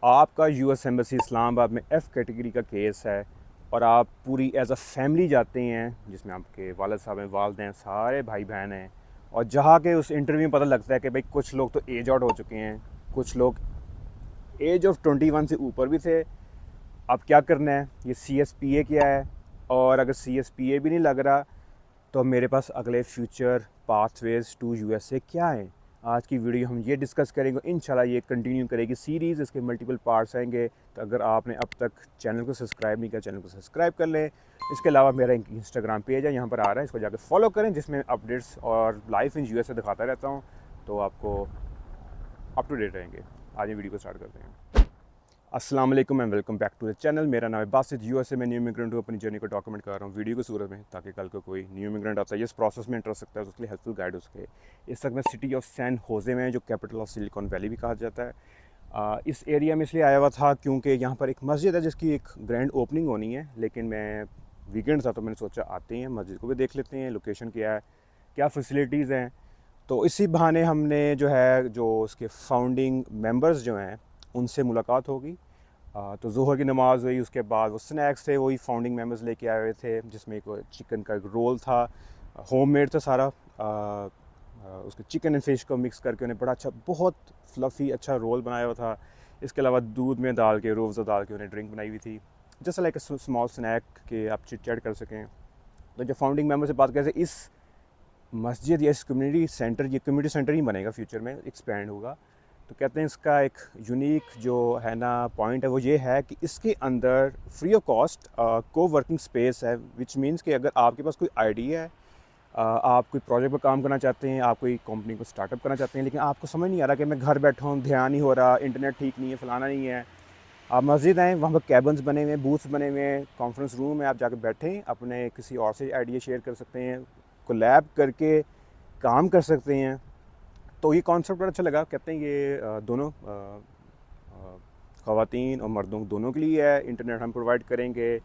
आपका US embassy Islamabad में F category का केस है और आप पूरी एज अ फैमिली जाते हैं, जिसमें आपके वालिद साहब हैं, वालिदैन हैं, सारे भाई बहन हैं। और जहाँ के उस इंटरव्यू में पता लगता है कि भाई कुछ लोग तो एज आउट हो चुके हैं, कुछ लोग एज ऑफ 21 से ऊपर भी थे। अब क्या करना है, ये CSPA क्या है, और अगर CSPA भी नहीं लग रहा तो मेरे पास अगले फ्यूचर पाथवेज टू USA क्या है। आज की वीडियो हम ये डिस्कस करेंगे, इंशाल्लाह ये कंटिन्यू करेगी सीरीज़, इसके मल्टीपल पार्ट्स आएंगे। तो अगर आपने अब तक चैनल को सब्सक्राइब नहीं किया, चैनल को सब्सक्राइब कर लें। इसके अलावा मेरा इंस्टाग्राम पेज है, यहाँ पर आ रहा है, इसको जाकर फॉलो करें, जिसमें अपडेट्स और लाइफ इन USA दिखाता रहता हूँ, तो आपको अप टू डेट रहेंगे। आज ये वीडियो को स्टार्ट करते हैं। अस्सलाम वालेकुम and welcome back to the channel. मेरा नाम है बासित, USA में न्यू इमिग्रेंट हूँ। अपनी जर्नी को डॉक्यूमेंट कर रहा हूँ वीडियो की सूरत में, ताकि कल को कोई न्यू इमिग्रेंट आता है इस प्रोसेस में इंटरेस्ट सकता है तो उसके लिए हेल्पफुल गाइड हो सके। इस वक्त मैं सिटी ऑफ सैन होजे में, जो कैपिटल ऑफ सिलिकॉन वैली भी कहा जाता है, इस एरिया में इसलिए आया हुआ था क्योंकि यहाँ पर एक मस्जिद है जिसकी एक ग्रैंड ओपनिंग होनी है। लेकिन मैं वीकेंड था तो मैंने सोचा आते हैं, मस्जिद को भी देख लेते हैं, लोकेशन क्या है, क्या फैसिलिटीज़ हैं। तो इसी बहाने हमने जो है, जो उसके फाउंडिंग मेंबर्स जो हैं उनसे मुलाकात होगी। तो ज़ोहर की नमाज़ हुई, उसके बाद वो स्नैक्स थे, वही फाउंडिंग मेंबर्स लेके आए हुए थे, जिसमें एक चिकन का एक रोल था, होममेड था सारा। उसके चिकन एंड फिश को मिक्स करके उन्हें बड़ा अच्छा, बहुत फ्लफ़ी अच्छा रोल बनाया हुआ था। इसके अलावा दूध में डाल के, रूअफ़ज़ा डाल के उन्हें ड्रिंक बनाई हुई थी, just like a small snack के आप चिट चैट कर सकें। तो जब फाउंडिंग मेंबर से बात करते, इस मस्जिद या इस कम्युनिटी सेंटर, ये कम्युनिटी सेंटर ही बनेगा, फ्यूचर में एक्सपेंड होगा। तो कहते हैं इसका एक यूनिक जो है ना पॉइंट है, वो ये है कि इसके अंदर फ्री ऑफ कॉस्ट को वर्किंग स्पेस है। विच मीन्स कि अगर आपके पास कोई आइडिया है, आप कोई प्रोजेक्ट पर काम करना चाहते हैं, आप कोई कंपनी को स्टार्टअप करना चाहते हैं, लेकिन आपको समझ नहीं आ रहा कि मैं घर बैठा हूँ, ध्यान नहीं हो रहा, इंटरनेट ठीक नहीं है, फलाना नहीं है, आप मस्जिद आएँ, वहाँ पर कैबन्स बने हुए हैं, बूथ्स बने हुए हैं, कॉन्फ्रेंस रूम है, आप जाकर बैठें, अपने किसी और से आइडिया शेयर कर सकते हैं, कोलैब करके काम कर सकते हैं। तो ये कॉन्सेप्ट बड़ा अच्छा लगा। कहते हैं ये दोनों ख़वातीन और मर्दों दोनों के लिए है। इंटरनेट हम प्रोवाइड करेंगे,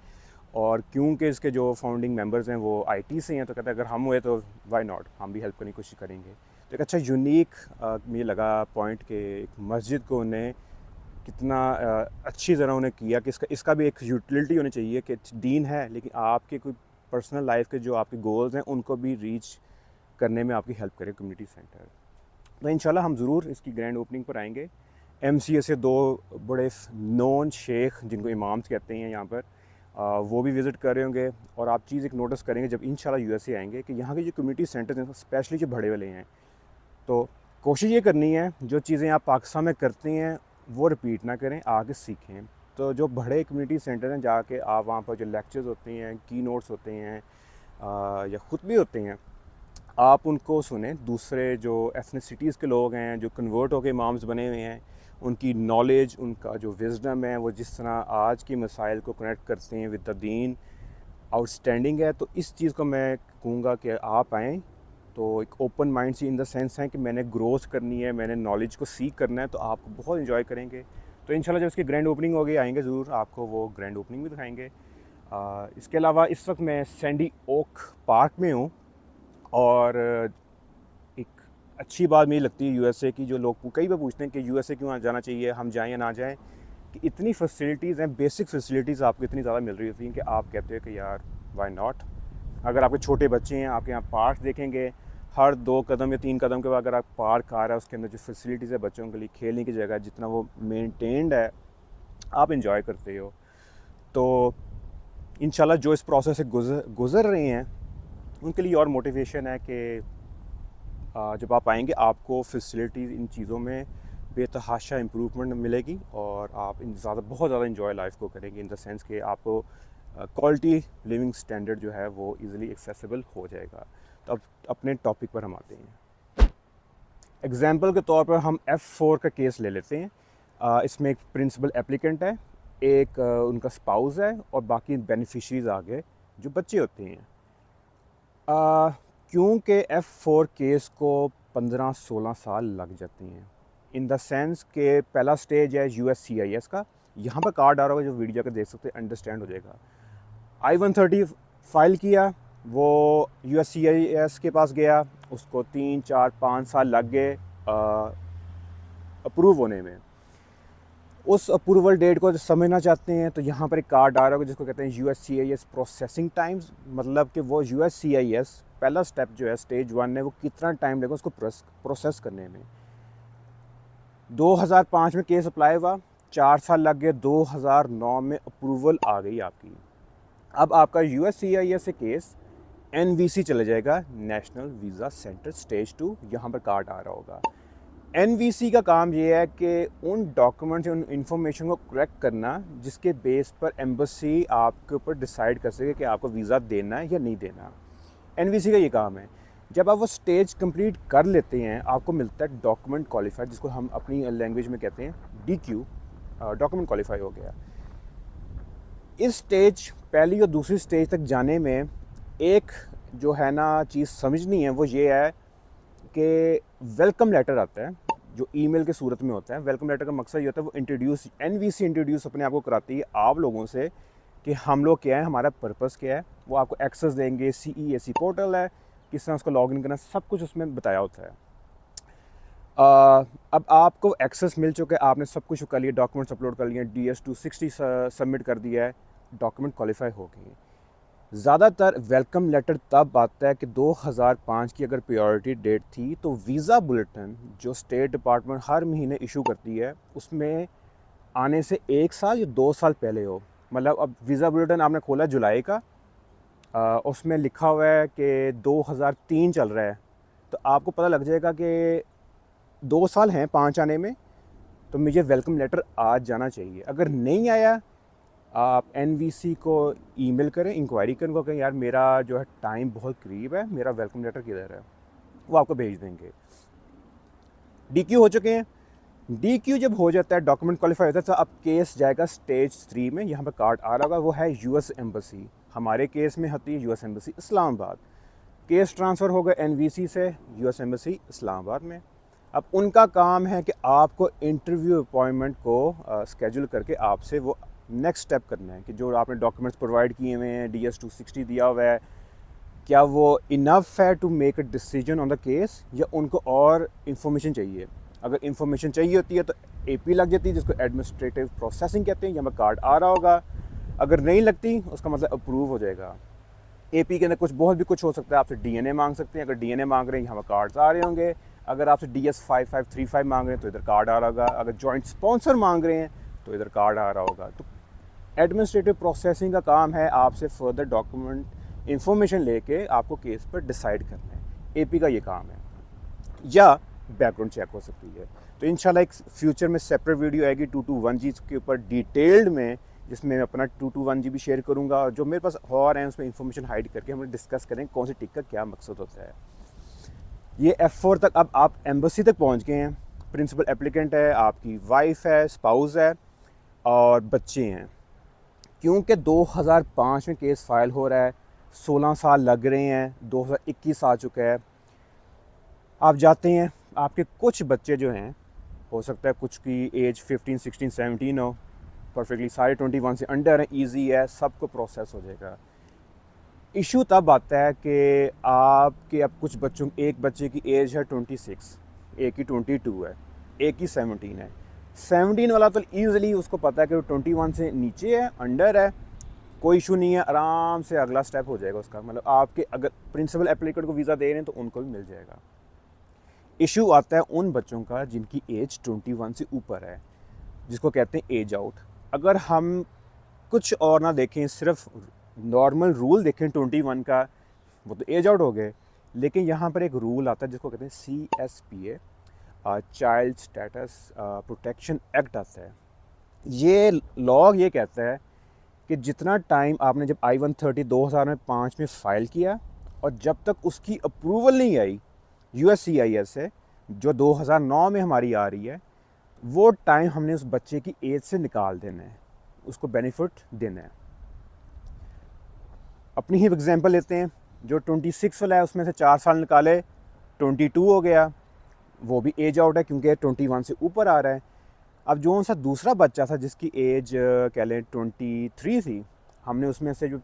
और क्योंकि इसके जो फाउंडिंग मेंबर्स हैं वो IT से हैं, तो कहते हैं अगर हम हुए तो वाई नॉट, हम भी हेल्प करने की कोशिश करेंगे। तो एक अच्छा यूनिक मुझे लगा पॉइंट कि एक मस्जिद को उन्हें कितना अच्छी तरह उन्हें किया कि इसका भी एक यूटिलिटी होनी चाहिए कि दीन है, लेकिन आपके कोई पर्सनल लाइफ के जो आपके गोल्स हैं उनको भी रीच करने में आपकी हेल्प करे कम्युनिटी सेंटर। तो इंशाल्लाह हम ज़रूर इसकी ग्रैंड ओपनिंग पर आएंगे। MCA से 2 बड़े नोन शेख, जिनको इमाम्स कहते हैं यहाँ पर, वो भी विज़िट कर रहे होंगे। और आप चीज़ एक नोटिस करेंगे जब इंशाल्लाह USA आएंगे, कि यहाँ के जो कम्युनिटी सेंटर्स हैं, स्पेशली जो बड़े वाले हैं, तो कोशिश ये करनी है जो चीज़ें आप पाकिस्तान में करते हैं वो रिपीट ना करें, आगे सीखें। तो जो बड़े कम्युनिटी सेंटर हैं, जाके आप वहाँ पर जो लेक्चर्स होते हैं, की नोट्स होते हैं, या खुतबे होते हैं, आप उनको सुने। दूसरे जो एथनिसिटीज़ के लोग हैं, जो कन्वर्ट होकर इमाम्स बने हुए हैं, उनकी नॉलेज, उनका जो विजडम है, वो जिस तरह आज के मसाइल को कनेक्ट करते हैं विद द दीन, आउटस्टैंडिंग है। तो इस चीज़ को मैं कहूँगा कि आप आएँ तो एक ओपन माइंड से, इन द सेंस है कि मैंने ग्रोथ करनी है, मैंने नॉलेज को सीख करना है, तो आप बहुत इन्जॉय करेंगे। तो इंशाल्लाह जब इसकी ग्रैंड ओपनिंग होगी, आएंगे ज़रूर, आपको वो ग्रैंड ओपनिंग भी दिखाएंगे। इसके अलावा इस वक्त मैं सैंडी ओक पार्क में हूँ, और एक अच्छी बात मुझे लगती है USA की, जो लोग कई बार पूछते हैं कि USA क्यों जाना चाहिए, हम जाएँ या ना जाएँ, कि इतनी फैसिलिटीज़ हैं, बेसिक फैसिलिटीज़ आपको इतनी ज़्यादा मिल रही होती हैं कि आप कहते हो कि यार व्हाई नॉट। अगर आपके छोटे बच्चे हैं, आपके यहाँ पार्क देखेंगे, हर 2 कदम या 3 कदम के बाद अगर आप पार्क आ रहा है, उसके अंदर जो फैसिलिटीज़ है बच्चों के लिए, खेलने की जगह, जितना वो मेंटेन्ड है, आप इंजॉय करते हो। तो इंशाल्लाह जो इस प्रोसेस से गुज़र रहे हैं उनके लिए और मोटिवेशन है कि जब आप आएंगे आपको फैसिलिटीज़, इन चीज़ों में बेतहाशा इम्प्रूवमेंट मिलेगी, और आप बहुत ज़्यादा इंजॉय लाइफ को करेंगे, इन द सेंस कि आपको क्वालिटी लिविंग स्टैंडर्ड जो है वो इजीली एक्सेसिबल हो जाएगा। तो अब अपने टॉपिक पर हम आते हैं। एग्जांपल के तौर पर हम F4 का केस ले लेते हैं। इसमें एक प्रिंसिपल एप्लीकेंट है, एक उनका स्पाउस है, और बाकी बेनिफिशरीज आगे जो बच्चे होते हैं। क्योंकि F4 केस को 15-16 साल लग जाते हैं, इन द सेंस के पहला स्टेज है USCIS का। यहाँ पर कार्ड आ रहा होगा, जो वीडियो का देख सकते हैं, अंडरस्टैंड हो जाएगा। I-130 फाइल किया, वो USCIS के पास गया, उसको 3-4-5 साल लग गए अप्रूव होने में। उस अप्रूवल डेट को समझना चाहते हैं तो यहाँ पर एक कार्ड आ रहा होगा जिसको कहते हैं USCIS प्रोसेसिंग टाइम्स, मतलब कि वो USCIS पहला स्टेप जो है स्टेज 1 है वो कितना टाइम लगेगा उसको प्रोसेस करने में। 2005 में केस अप्लाई हुआ, 4 साल लग गए, 2009 में अप्रूवल आ गई आपकी। अब आपका USCIS से केस NVC चले जाएगा, नेशनल वीज़ा सेंटर स्टेज 2, यहाँ पर कार्ड आ रहा होगा। NVC का काम ये है कि उन डॉक्यूमेंट्स उन इंफॉर्मेशन को करेक्ट करना जिसके बेस पर एम्बेसी आपके ऊपर डिसाइड कर सके कि आपको वीज़ा देना है या नहीं देना। NVC का ये काम है। जब आप वो स्टेज कंप्लीट कर लेते हैं आपको मिलता है डॉक्यूमेंट क्वालिफाइड, जिसको हम अपनी लैंग्वेज में कहते हैं DQ, डॉक्यूमेंट क्वालिफाई हो गया। इस स्टेज पहली और दूसरी स्टेज तक जाने में एक जो है ना चीज़ समझनी है वो ये है कि वेलकम लेटर आता है जो ईमेल के सूरत में होता है। वेलकम लेटर का मकसद ये होता है वो इंट्रोड्यूस, NVC इंट्रोड्यूस अपने आप को कराती है आप लोगों से कि हम लोग क्या है, हमारा पर्पस क्या है। वो आपको एक्सेस देंगे, CEAC पोर्टल है, किस तरह उसको लॉगिन करना, सब कुछ उसमें बताया होता है। अब आपको एक्सेस मिल चुका है, आपने सब कुछ कर लिया, डॉक्यूमेंट्स अपलोड कर लिए, DS-260 सबमिट कर दिया है, डॉक्यूमेंट क्वालिफाई हो गई। ज़्यादातर वेलकम लेटर तब आता है कि 2005 की अगर प्रायोरिटी डेट थी तो वीज़ा बुलेटिन जो स्टेट डिपार्टमेंट हर महीने इशू करती है उसमें आने से 1 साल या 2 साल पहले हो। मतलब अब वीज़ा बुलेटिन आपने खोला जुलाई का, उसमें लिखा हुआ है कि 2003 चल रहा है, तो आपको पता लग जाएगा कि 2 साल हैं 5 आने में, तो मुझे वेलकम लेटर आज जाना चाहिए। अगर नहीं आया आप NVC को ईमेल करें, इंक्वायरी करें, उनको कहें यार मेरा जो है टाइम बहुत करीब है, मेरा वेलकम लेटर किधर है, वो आपको भेज देंगे। DQ हो चुके हैं। DQ जब हो जाता है, डॉक्यूमेंट क्वालिफाई होता है, तो अब केस जाएगा स्टेज 3 में। यहाँ पर कार्ड आ रहा होगा, वो है US एम्बेसी। हमारे केस में होती है US embassy Islamabad. Case transfer होगा NVC से US एम्बेसी इस्लामाबाद में। अब उनका काम है कि आपको इंटरव्यू अपॉइंटमेंट को स्केड्यूल करके आपसे वो नेक्स्ट स्टेप करना है कि जो आपने डॉक्यूमेंट्स प्रोवाइड किए हुए हैं, DS-260 दिया हुआ है, क्या वो इनफ है to make a decision on the case, या उनको और इन्फॉर्मेशन चाहिए। अगर इन्फॉर्मेशन चाहिए होती है तो AP लग जाती है, जिसको एडमिनिस्ट्रेटिव प्रोसेसिंग कहते हैं। यहाँ पर कार्ड आ रहा होगा। अगर नहीं लगती उसका मतलब अप्रूव हो जाएगा। AP के अंदर बहुत भी कुछ हो सकता है, आपसे DNA मांग सकते हैं। अगर DNA मांग रहे हैं यहाँ पर कार्ड्स आ रहे होंगे। अगर आपसे DS-5535 मांग रहे हैं तो इधर कार्ड आ रहा होगा। अगर जॉइंट स्पॉन्सर मांग रहे हैं तो इधर कार्ड आ रहा होगा। तो एडमिनिस्ट्रेटिव प्रोसेसिंग का काम है आपसे फर्दर डॉक्यूमेंट इंफॉर्मेशन लेके आपको केस पर डिसाइड करना है। AP का ये काम है। या बैकग्राउंड चेक हो सकती है। तो इंशाल्लाह एक फ्यूचर में सेपरेट वीडियो आएगी 221G के ऊपर डिटेल्ड में, जिसमें मैं अपना 221G भी शेयर करूँगा, और जो मेरे पास और हैं उसमें इंफॉर्मेशन हाइड करके हम डिस्कस करेंगे कौन सी टिक का क्या मकसद होता है। ये F4 तक अब आप एम्बेसी तक पहुँच गए हैं। प्रिंसिपल एप्लीकेंट है, आपकी वाइफ है, स्पाउस है और बच्चे हैं। क्योंकि 2005 में केस फाइल हो रहा है, 16 साल लग रहे हैं, 2021 आ चुका है। आप जाते हैं, आपके कुछ बच्चे जो हैं, हो सकता है कुछ की एज 15, 16, 17 हो, परफेक्टली सारे 21 से अंडर हैं, ईजी है, सबको प्रोसेस हो जाएगा। इशू तब आता है कि आपके अब कुछ बच्चों, एक बच्चे की एज है 26, एक की 22 है, एक की 17 है। 17 वाला तो ईज़िली उसको पता है कि वो 21 से नीचे है, अंडर है, कोई इशू नहीं है, आराम से अगला स्टेप हो जाएगा उसका। मतलब आपके अगर प्रिंसिपल एप्लीकेंट को वीज़ा दे रहे हैं तो उनको भी मिल जाएगा। इशू आता है उन बच्चों का जिनकी एज 21 से ऊपर है, जिसको कहते हैं एज आउट। अगर हम कुछ और ना देखें, सिर्फ नॉर्मल रूल देखें 21 का, वो तो एज आउट हो गए। लेकिन यहाँ पर एक रूल आता है जिसको कहते हैं CSPA, child status protection act आता है। ये लॉ ये कहता है कि जितना टाइम आपने जब I-130 2005 में फ़ाइल किया और जब तक उसकी अप्रूवल नहीं आई USCIS से, जो 2009 में हमारी आ रही है, वो टाइम हमने उस बच्चे की एज से निकाल देना है, उसको बेनिफिट देना है। अपनी ही एग्जांपल लेते हैं, जो 26 वाला है उसमें से 4 साल निकाले, 22 हो गया, वो भी एज आउट है क्योंकि 21 से ऊपर आ रहा है। अब जो सा दूसरा बच्चा था जिसकी एज कह लें 23 थी, हमने उसमें से जो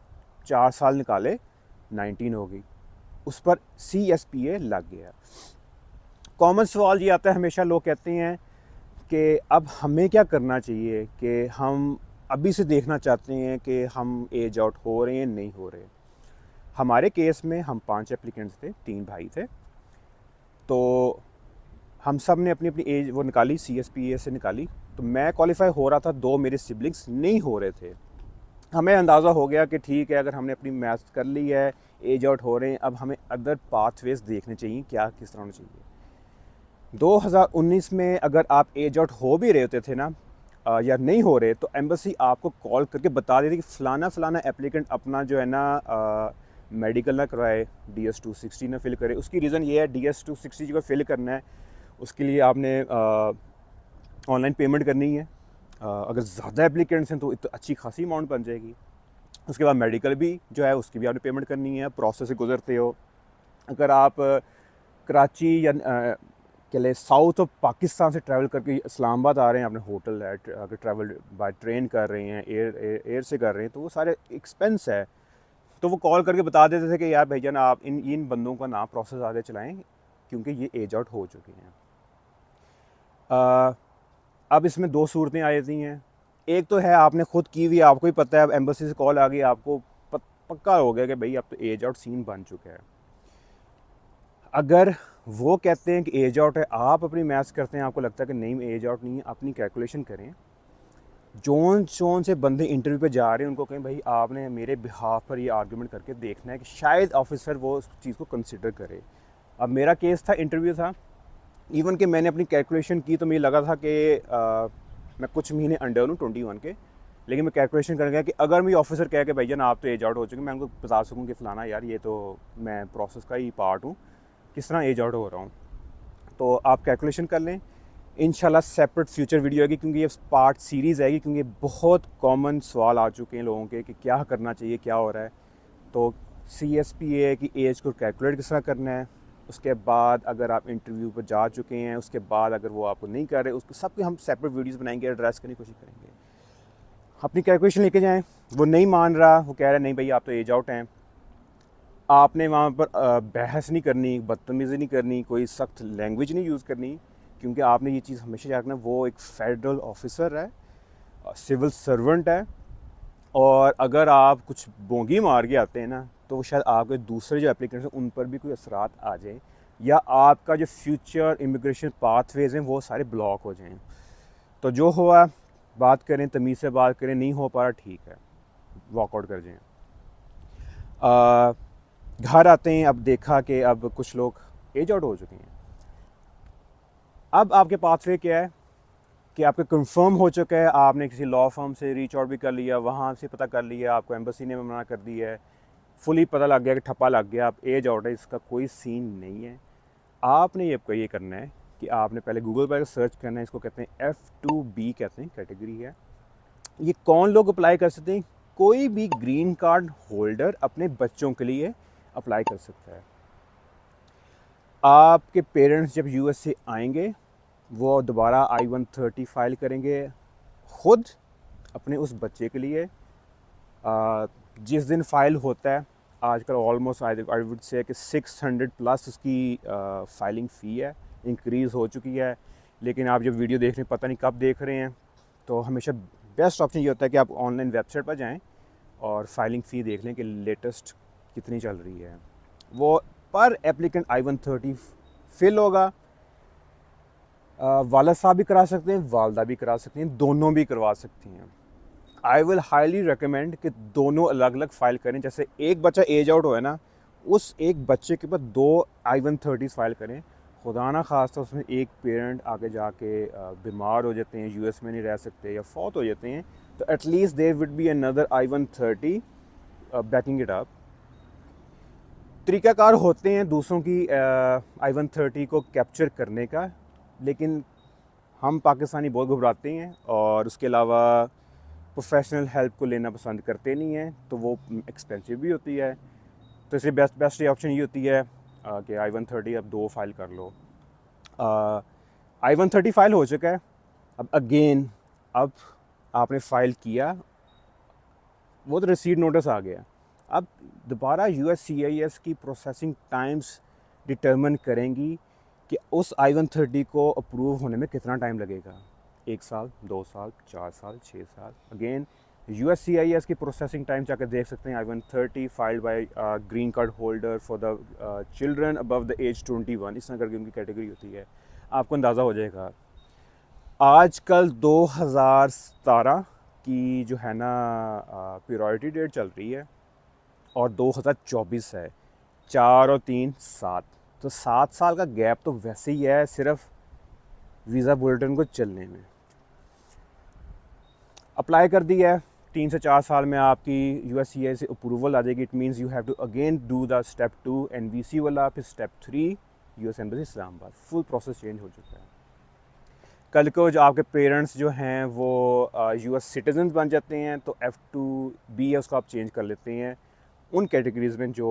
4 साल निकाले, 19 हो गई, उस पर CSPA लग गया। कॉमन सवाल ये आता है हमेशा, लोग कहते हैं कि अब हमें क्या करना चाहिए कि हम अभी से देखना चाहते हैं कि हम एज आउट हो रहे हैं नहीं हो रहे। हमारे केस में हम 5 एप्लीकेंट्स थे, 3 भाई थे, तो हम सब ने अपनी अपनी एज वो निकाली, CSPA से निकाली। तो मैं क्वालिफाई हो रहा था, 2 मेरे सिबलिंग्स नहीं हो रहे थे। हमें अंदाज़ा हो गया कि ठीक है, अगर हमने अपनी मैथ्स कर ली है, एज आउट हो रहे हैं, अब हमें अदर पाथवेज देखने चाहिए, क्या किस तरह होना चाहिए। 2019 में अगर आप एज आउट हो भी रहे होते थे ना या नहीं हो रहे, तो एम्बेसी आपको कॉल करके बता देती कि फ़लाना फ़लाना एप्लीकेंट अपना जो है ना मेडिकल ना करवाए, DS-260 ना फिल करे। उसकी रीज़न ये है, DS-260 को फिल करना है, उसके लिए आपने ऑनलाइन पेमेंट करनी है। अगर ज़्यादा एप्लीकेंट्स हैं तो अच्छी खासी अमाउंट बन जाएगी। उसके बाद मेडिकल भी जो है उसकी भी आपने पेमेंट करनी है, प्रोसेस से गुजरते हो। अगर आप कराची या के लिए साउथ ऑफ पाकिस्तान से ट्रैवल करके इस्लामाबाद आ रहे हैं, आपने होटल है, अगर ट्रैवल बाय ट्रेन कर रहे हैं, एयर से कर रहे हैं, तो वो सारे एक्सपेंस है। तो वो कॉल करके बता देते थे कि यार भैया आप इन बंदों का ना प्रोसेस आगे चलाएँ, क्योंकि ये एज आउट हो चुके हैं। अब इसमें 2 सूरतें आ जाती हैं। एक तो है आपने खुद की हुई, आपको ही पता है, अब एम्बेसी से कॉल आ गई, आपको पक्का हो गया कि भाई अब तो एज आउट सीन बन चुका है। अगर वो कहते हैं कि एज आउट है, आप अपनी मैथ्स करते हैं, आपको लगता है कि नहीं एज आउट नहीं है, अपनी कैलकुलेशन करें। जोन से बंदे इंटरव्यू पे जा रहे हैं उनको कहें भाई आपने मेरे बिहाफ पर ये आर्गूमेंट करके देखना है कि शायद ऑफिसर वो उस चीज़ को कंसिडर करे। अब मेरा केस था, इंटरव्यू था, इवन कि मैंने अपनी कैलकुलेशन की तो मुझे लगा था कि मैं कुछ महीने अंडर हूँ 21 के, लेकिन मैं कैलकुलेशन कर गया कि अगर मेरी ऑफिसर कहे कि भैया ना आप तो एज आउट हो चुके, मैं उनको बता सकूँ कि फ़लाना यार ये तो मैं प्रोसेस का ही पार्ट हूँ, किस तरह एज आउट हो रहा हूँ। तो आप कैलकुलेशन कर लें। इंशाल्लाह सेपरेट फ्यूचर वीडियो आएगी, क्योंकि ये पार्ट सीरीज़ आएगी, क्योंकि बहुत कॉमन सवाल आ चुके हैं लोगों के कि क्या करना चाहिए, क्या हो रहा है। तो CSPA की एज को कैलकुलेट किस तरह करना है, उसके बाद अगर आप इंटरव्यू पर जा चुके हैं, उसके बाद अगर वो आपको नहीं कर रहे, उसके सब के हम सेपरेट वीडियोस बनाएंगे, एड्रेस करने की कोशिश करेंगे। अपनी कैलकुलेशन लेके जाएं। वो नहीं मान रहा, वो कह रहा है नहीं भाई आप तो एज आउट हैं, आपने वहाँ पर बहस नहीं करनी, बदतमीज़ी नहीं करनी, कोई सख्त लैंग्वेज नहीं यूज़ करनी, क्योंकि आपने ये चीज़ हमेशा याद रखना, वो एक फेडरल ऑफिसर है, सिविल सर्वेंट है, और अगर आप कुछ बोंगी मार के आते हैं ना, तो शायद आपके दूसरे जो एप्लीकेंट्स हैं उन पर भी कोई असरात आ जाए, या आपका जो फ्यूचर इमिग्रेशन पाथवेज हैं वो सारे ब्लॉक हो जाएं। तो जो हुआ, बात करें, तमीज़ से बात करें, नहीं हो पा रहा ठीक है, वॉकआउट कर जाएं। घर आते हैं, अब देखा कि अब कुछ लोग एज आउट हो चुके हैं। अब आपके पाथवे क्या है कि आपका कंफर्म हो चुका है, आपने किसी लॉ फर्म से रीच आउट भी कर लिया, वहाँ से पता कर लिया, आपको एम्बेसी ने मना कर दिया है, फुली पता लग गया कि ठप्पा लग गया, आप एज आउट है, इसका कोई सीन नहीं है। आपने ये करना है कि आपने पहले गूगल पर सर्च करना है, इसको कहते हैं F2B कहते हैं, कैटेगरी है। ये कौन लोग अप्लाई कर सकते हैं? कोई भी ग्रीन कार्ड होल्डर अपने बच्चों के लिए अप्लाई कर सकता है। आपके पेरेंट्स जब US से आएंगे, वो दोबारा I-130 फाइल करेंगे खुद अपने उस बच्चे के लिए। जिस दिन फाइल होता है, आजकल ऑलमोस्ट आई वुड से कि 600 प्लस उसकी फाइलिंग फ़ी है, इंक्रीज़ हो चुकी है। लेकिन आप जब वीडियो देख रहे हैं, पता नहीं कब देख रहे हैं, तो हमेशा बेस्ट ऑप्शन ये होता है कि आप ऑनलाइन वेबसाइट पर जाएं और फाइलिंग फ़ी देख लें कि लेटेस्ट कितनी चल रही है। वो पर एप्लीकेंट I-130 फिल होगा। वालिद साहब भी करा सकते हैं, वालदा भी करा सकती हैं, दोनों भी करवा सकती हैं। आई विल हाईली रिकमेंड कि दोनों अलग अलग फ़ाइल करें। जैसे एक बच्चा एज आउट हो है ना, उस एक बच्चे के ऊपर 2 I-130 फाइल करें। खुदा ना खास्ता उसमें एक पेरेंट आगे जाके बीमार हो जाते हैं, US में नहीं रह सकते या फौत हो जाते हैं, तो at least there would be another I-130 backing it up. तरीक़ाकार होते हैं दूसरों की I-130 को कैप्चर करने का, लेकिन हम पाकिस्तानी बहुत घबराते हैं, और उसके अलावा प्रोफेशनल हेल्प को लेना पसंद करते नहीं हैं, तो वो एक्सपेंसिव भी होती है। तो इसलिए बेस्ट ऑप्शन ये होती है कि I-130 अब 2 फाइल कर लो। I-130 फाइल हो चुका है, अब अगेन अब आपने फ़ाइल किया, वो तो रिसीट नोटिस आ गया, अब दोबारा USCIS की प्रोसेसिंग टाइम्स डिटर्मिन करेंगी कि उस I-130 को अप्रूव होने में कितना टाइम लगेगा। 1 साल, 2 साल, 4 साल, 6 साल। अगेन USCIS की प्रोसेसिंग टाइम जाकर देख सकते हैं। I-130 filed by green card holder for the children above the age 21, इस तरह करके उनकी कैटेगरी होती है। आपको अंदाज़ा हो जाएगा। आजकल 2017 की जो है ना प्रायोरिटी डेट चल रही है और 2024 है, 4 और 3 7, तो 7 साल का गैप तो वैसे ही है सिर्फ वीज़ा बुलेटिन को चलने में। अप्लाई कर दी है, 3 से 4 साल में आपकी USCIS से अप्रूवल आ जाएगी। It means you have to again do the step 2 NVC वाला, फिर step 3 US embassy Islamabad. Full process change हो चुका है। कल को जो आपके पेरेंट्स जो हैं वो US सिटीजन बन जाते हैं तो F2B है उसको आप चेंज कर लेते हैं उन कैटेगरीज़ में जो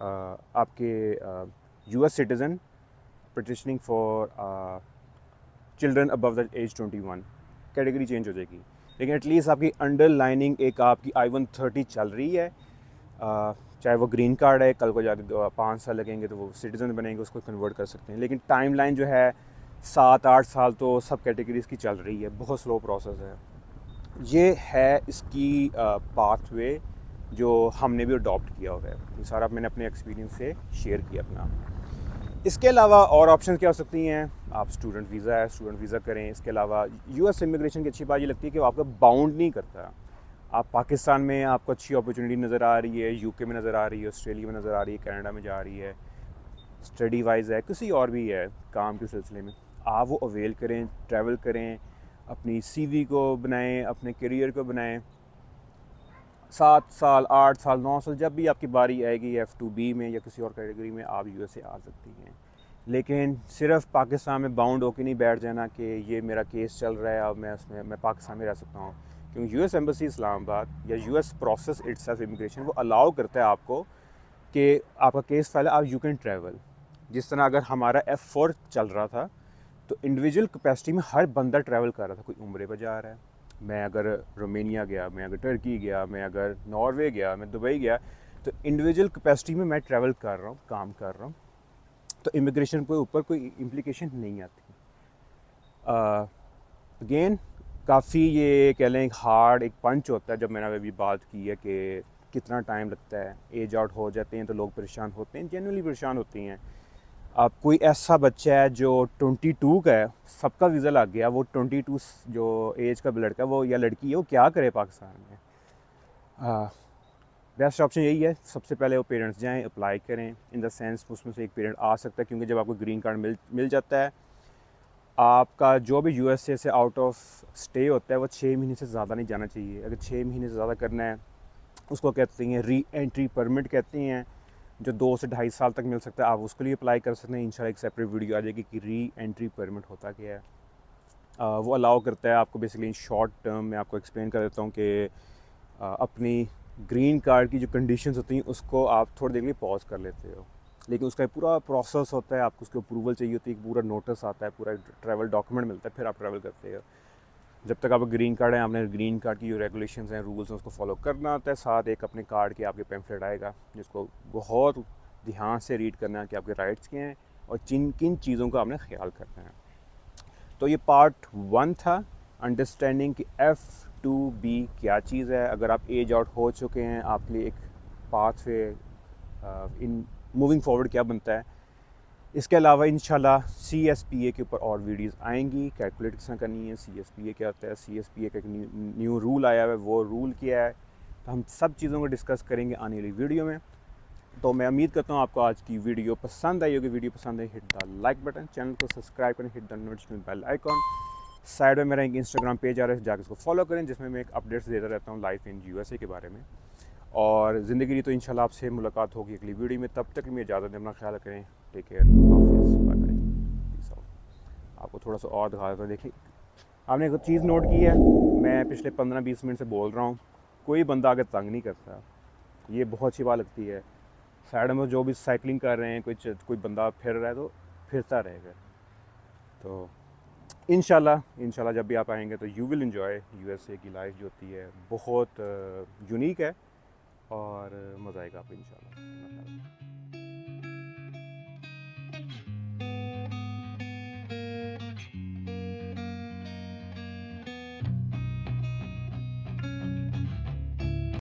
आपके US citizen petitioning for children above the age 21 category change हो जाएगी। लेकिन एटलीस्ट आपकी अंडरलाइनिंग एक आपकी I-130 चल रही है, चाहे वो ग्रीन कार्ड है, कल को जाके 5 साल लगेंगे तो वो सिटीज़न बनेंगे, उसको कन्वर्ट कर सकते हैं। लेकिन टाइमलाइन जो है 7-8 साल तो सब कैटेगरीज़ की चल रही है, बहुत स्लो प्रोसेस है। ये है इसकी पाथवे जो हमने भी अडॉप्ट किया हुआ है। ये सारा मैंने अपने एक्सपीरियंस से शेयर किया अपना। इसके अलावा और ऑप्शन क्या हो सकती हैं? आप स्टूडेंट वीज़ा है, स्टूडेंट वीज़ा करें। इसके अलावा US इमिग्रेशन की अच्छी बात ये लगती है कि वो आपको बाउंड नहीं करता। आप पाकिस्तान में आपको अच्छी अपॉर्चुनिटी नज़र आ रही है, UK में नज़र आ रही है, ऑस्ट्रेलिया में नज़र आ रही है, कनाडा में जा रही है, स्टडी वाइज है, किसी और भी है काम के सिलसिले में, आप वो अवेल करें, ट्रैवल करें, अपनी CV को बनाएं, अपने करियर को बनाएं। 7 साल, 8 साल, 9 साल जब भी आपकी बारी आएगी F2B में या किसी और कैटेगरी में आप US से आ सकती हैं। लेकिन सिर्फ पाकिस्तान में बाउंड होकर नहीं बैठ जाना कि ये मेरा केस चल रहा है और मैं पाकिस्तान में रह सकता हूँ। क्योंकि US एम्बेसी इस्लामाबाद या US प्रोसेस इटसेल्फ इमिग्रेशन वो अलाउ करता है आपको कि आपका केस फाइल है, आप यू कैन ट्रैवल। जिस तरह अगर हमारा F4 चल रहा था तो इंडिविजुअल कैपेसिटी में हर बंदा ट्रैवल कर रहा था। कोई उम्रे पर जा रहा है, मैं अगर रोमेनिया गया, मैं अगर टर्की गया, मैं अगर नॉर्वे गया, मैं दुबई गया, तो इंडिविजुअल कैपेसिटी में मैं ट्रैवल कर रहा हूँ, काम कर रहा हूँ, तो इमिग्रेशन के ऊपर कोई इम्प्लिकेशन नहीं आती। अगेन काफ़ी ये कह लें हार्ड एक पंच होता है। जब मैंने अभी बात की है कि कितना टाइम लगता है, एज आउट हो जाते हैं तो लोग परेशान होते हैं, जेन्युइनली परेशान होती हैं। अब कोई ऐसा बच्चा है जो 22 का है, सबका वीज़ा लग गया, वो 22 जो एज का लड़का वो या लड़की है वो क्या करे पाकिस्तान में? बेस्ट ऑप्शन यही है, सबसे पहले वो पेरेंट्स जाएं, अप्लाई करें। इन द सेंस उसमें से एक पेरेंट आ सकता है, क्योंकि जब आपको ग्रीन कार्ड मिल जाता है, आपका जो भी USA से आउट ऑफ स्टे होता है वो 6 महीने से ज़्यादा नहीं जाना चाहिए। अगर 6 महीने से ज़्यादा करना है उसको कहते हैं री एंट्री परमिट कहते हैं, जो 2 से 2.5 साल तक मिल सकता है। आप उसके लिए अप्लाई कर सकते हैं। इंशाल्लाह एक सेपरेट वीडियो आ जाएगी कि री एंट्री परमिट होता क्या है। वो अलाउ करता है आपको, बेसिकली इन शॉर्ट टर्म में आपको एक्सप्लेन कर देता हूँ कि अपनी ग्रीन कार्ड की जो कंडीशंस होती हैं उसको आप थोड़ी देर के लिए पॉज कर लेते हो, लेकिन उसका पूरा प्रोसेस होता है, आपको उसकी अप्रूवल चाहिए होती है, पूरा नोटिस आता है, पूरा ट्रैवल डॉक्यूमेंट मिलता है, फिर आप ट्रैवल करते हो। जब तक आपका ग्रीन कार्ड है, आपने ग्रीन कार्ड की जो रेगुलेशंस हैं, रूल्स हैं, उसको फॉलो करना होता है। साथ एक अपने कार्ड के आपके पैम्फलेट आएगा जिसको बहुत ध्यान से रीड करना है कि आपके राइट्स क्या हैं और किन चीज़ों का आपने ख्याल करना है। तो ये पार्ट 1 था, अंडरस्टैंडिंग कि F2B क्या चीज़ है। अगर आप एज आउट हो चुके हैं, आपके लिए एक path way in moving forward क्या बनता है। इसके अलावा इंशाल्लाह CSPA के ऊपर और वीडियोस आएंगी, कैलकुलेट किस तरह करनी है, CSPA क्या होता है, CSPA का एक न्यू रूल आया है, वो रूल क्या है, तो हम सब चीज़ों को डिस्कस करेंगे आने वाली वीडियो में। तो मैं उम्मीद करता हूँ आपको आज की वीडियो पसंद आई होगी। वीडियो पसंद आई hit the like button, channel को सब्सक्राइब करें, hit the notification bell icon. Side में मेरा एक इंस्टाग्राम पेज आ रहा है, जाकर उसको फॉलो करें, जिसमें मैं एक अपडेट्स देता रहता हूँ लाइफ इन USA के बारे में। और ज़िंदगी की तो इंशाल्लाह आपसे मुलाकात होगी अगली वीडियो में। तब तक मैं इजाज़त दें, अपना ख्याल करें, टेक केयर, हाफिज़, बाय बाय, पीस आउट। आपको थोड़ा सा और दिखा देता हूँ। देखिए, आपने एक चीज़ नोट की है, मैं पिछले 15-20 मिनट से बोल रहा हूँ, कोई बंदा आगे तंग नहीं करता। ये बहुत अच्छी बात लगती है। साइड में जो भी साइकिलिंग कर रहे हैं, कोई बंदा फिर रहा है तो फिरता रहेगा। तो इंशाल्लाह जब भी आप आएंगे तो यू विल इन्जॉय USA की लाइफ जो होती है, बहुत यूनिक है और मज़ा आएगा आपको इंशाल्लाह।